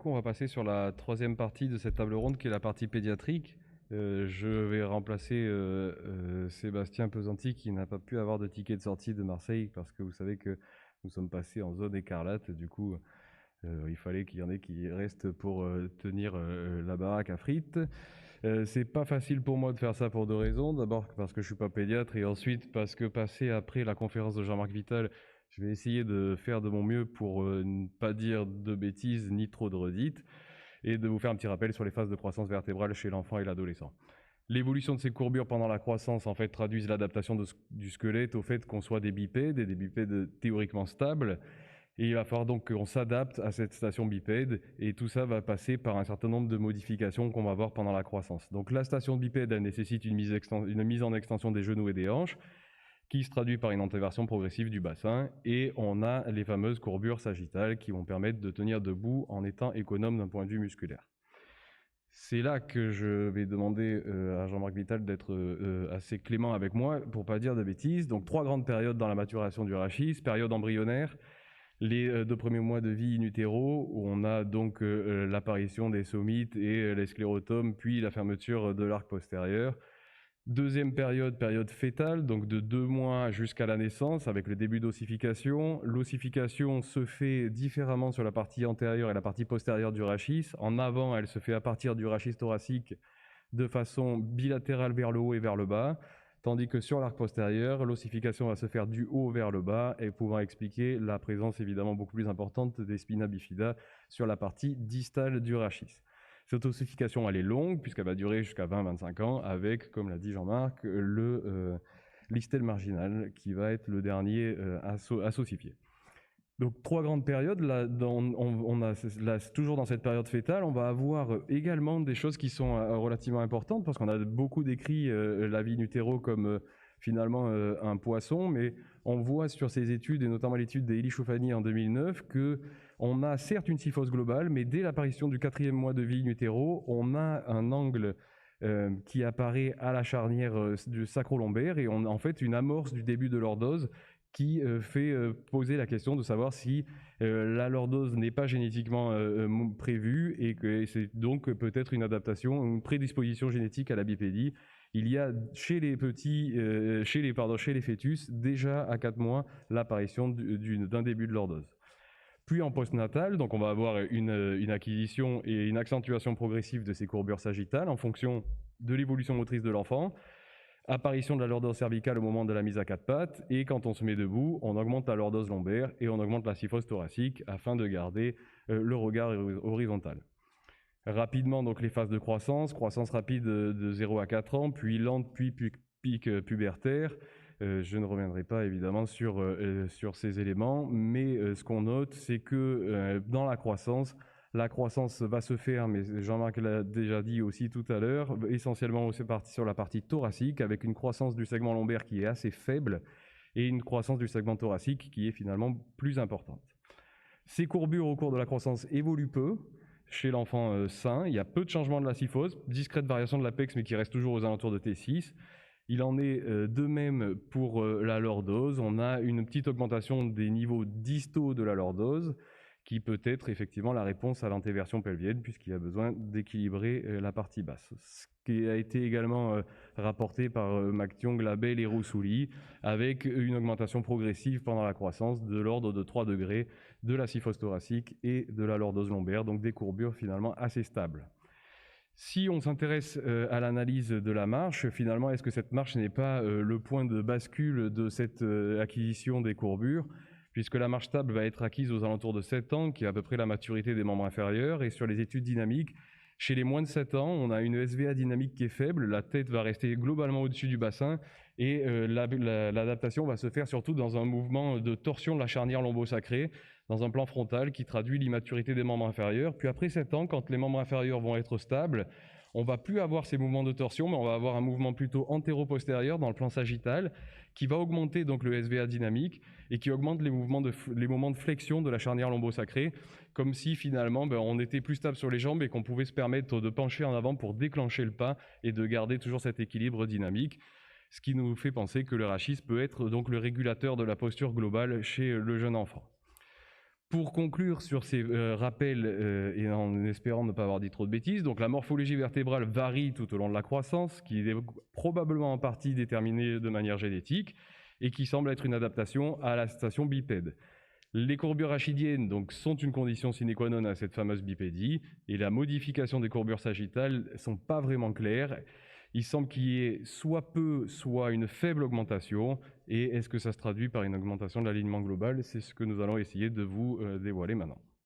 On va passer sur la troisième partie de cette table ronde qui est la partie pédiatrique. Je vais remplacer Sébastien Pesanti qui n'a pas pu avoir de ticket de sortie de Marseille parce que vous savez que nous sommes passés en zone écarlate. Du coup, il fallait qu'il y en ait qui restent pour tenir la baraque à frites. C'est pas facile pour moi de faire ça pour deux raisons. D'abord parce que je suis pas pédiatre et ensuite parce que passer après la conférence de Jean-Marc Vital, je vais essayer de faire de mon mieux pour ne pas dire de bêtises ni trop de redites et de vous faire un petit rappel sur les phases de croissance vertébrale chez l'enfant et l'adolescent. L'évolution de ces courbures pendant la croissance en fait traduisent l'adaptation du squelette au fait qu'on soit des bipèdes et des bipèdes théoriquement stables. Et il va falloir donc qu'on s'adapte à cette station bipède et tout ça va passer par un certain nombre de modifications qu'on va voir pendant la croissance. Donc la station bipède, elle nécessite une mise en extension des genoux et des hanches qui se traduit par une antéversion progressive du bassin et on a les fameuses courbures sagittales qui vont permettre de tenir debout en étant économe d'un point de vue musculaire. C'est là que je vais demander à Jean-Marc Vital d'être assez clément avec moi pour pas dire de bêtises. Donc 3 grandes périodes dans la maturation du rachis, période embryonnaire, les 2 premiers mois de vie in utero, où on a donc l'apparition des somites et les sclérotomes, puis la fermeture de l'arc postérieur. Deuxième période, période fœtale, donc de 2 mois jusqu'à la naissance, avec le début d'ossification. L'ossification se fait différemment sur la partie antérieure et la partie postérieure du rachis. En avant, elle se fait à partir du rachis thoracique de façon bilatérale vers le haut et vers le bas, tandis que sur l'arc postérieur, l'ossification va se faire du haut vers le bas et pouvant expliquer la présence évidemment beaucoup plus importante des spina bifida sur la partie distale du rachis. Cette ossification, elle est longue, puisqu'elle va durer jusqu'à 20-25 ans, avec, comme l'a dit Jean-Marc, l'istelle marginal, qui va être le dernier à s'ossifier. Donc 3 grandes périodes, là, toujours dans cette période fœtale, on va avoir également des choses qui sont relativement importantes, parce qu'on a beaucoup décrit la vie in utero comme finalement un poisson, mais on voit sur ces études, et notamment l'étude d'Eli Choufani en 2009, qu'on a certes une kyphose globale, mais dès l'apparition du 4e mois de vie in utero, on a un angle qui apparaît à la charnière du sacro-lombaire, et on a en fait une amorce du début de lordose qui fait poser la question de savoir si la lordose n'est pas génétiquement prévue et que c'est donc peut-être une adaptation, une prédisposition génétique à la bipédie. Il y a chez les chez les fœtus, déjà à 4 mois, l'apparition d'un début de lordose. Puis en postnatal, donc on va avoir une acquisition et une accentuation progressive de ces courbures sagittales en fonction de l'évolution motrice de l'enfant. Apparition de la lordose cervicale au moment de la mise à 4 pattes, et quand on se met debout, on augmente la lordose lombaire et on augmente la kyphose thoracique afin de garder le regard horizontal. Rapidement, donc les phases de croissance rapide de 0 à 4 ans, puis lente, puis pic pubertaire. Je ne reviendrai pas évidemment sur ces éléments, mais ce qu'on note, c'est que dans la croissance va se faire, mais Jean-Marc l'a déjà dit aussi tout à l'heure, essentiellement sur la partie thoracique, avec une croissance du segment lombaire qui est assez faible et une croissance du segment thoracique qui est finalement plus importante. Ces courbures au cours de la croissance évoluent peu chez l'enfant sain. Il y a peu de changements de la kyphose, discrète variation de l'apex, mais qui reste toujours aux alentours de T6. Il en est de même pour la lordose. On a une petite augmentation des niveaux distaux de la lordose, qui peut être effectivement la réponse à l'antéversion pelvienne, puisqu'il y a besoin d'équilibrer la partie basse. Ce qui a été également rapporté par McTiong, Labelle et Roussouli, avec une augmentation progressive pendant la croissance de l'ordre de 3 degrés de la kyphose thoracique et de la lordose lombaire, donc des courbures finalement assez stables. Si on s'intéresse à l'analyse de la marche, finalement, est-ce que cette marche n'est pas le point de bascule de cette acquisition des courbures, puisque la marche stable va être acquise aux alentours de 7 ans, qui est à peu près la maturité des membres inférieurs, et sur les études dynamiques, chez les moins de 7 ans, on a une SVA dynamique qui est faible, la tête va rester globalement au-dessus du bassin, et l'adaptation va se faire surtout dans un mouvement de torsion de la charnière lombo-sacrée, dans un plan frontal qui traduit l'immaturité des membres inférieurs. Puis après 7 ans, quand les membres inférieurs vont être stables, on va plus avoir ces mouvements de torsion, mais on va avoir un mouvement plutôt antéro-postérieur dans le plan sagittal, qui va augmenter donc le SVA dynamique et qui augmente les moments de flexion de la charnière lombo-sacrée, comme si finalement on était plus stable sur les jambes et qu'on pouvait se permettre de pencher en avant pour déclencher le pas et de garder toujours cet équilibre dynamique. Ce qui nous fait penser que le rachis peut être donc le régulateur de la posture globale chez le jeune enfant. Pour conclure sur ces rappels et en espérant ne pas avoir dit trop de bêtises, donc la morphologie vertébrale varie tout au long de la croissance, qui est probablement en partie déterminée de manière génétique et qui semble être une adaptation à la station bipède. Les courbures rachidiennes donc, sont une condition sine qua non à cette fameuse bipédie, et la modification des courbures sagittales ne sont pas vraiment claires. Il semble qu'il y ait soit peu, soit une faible augmentation, et est-ce que ça se traduit par une augmentation de l'alignement global? C'est ce que nous allons essayer de vous dévoiler maintenant.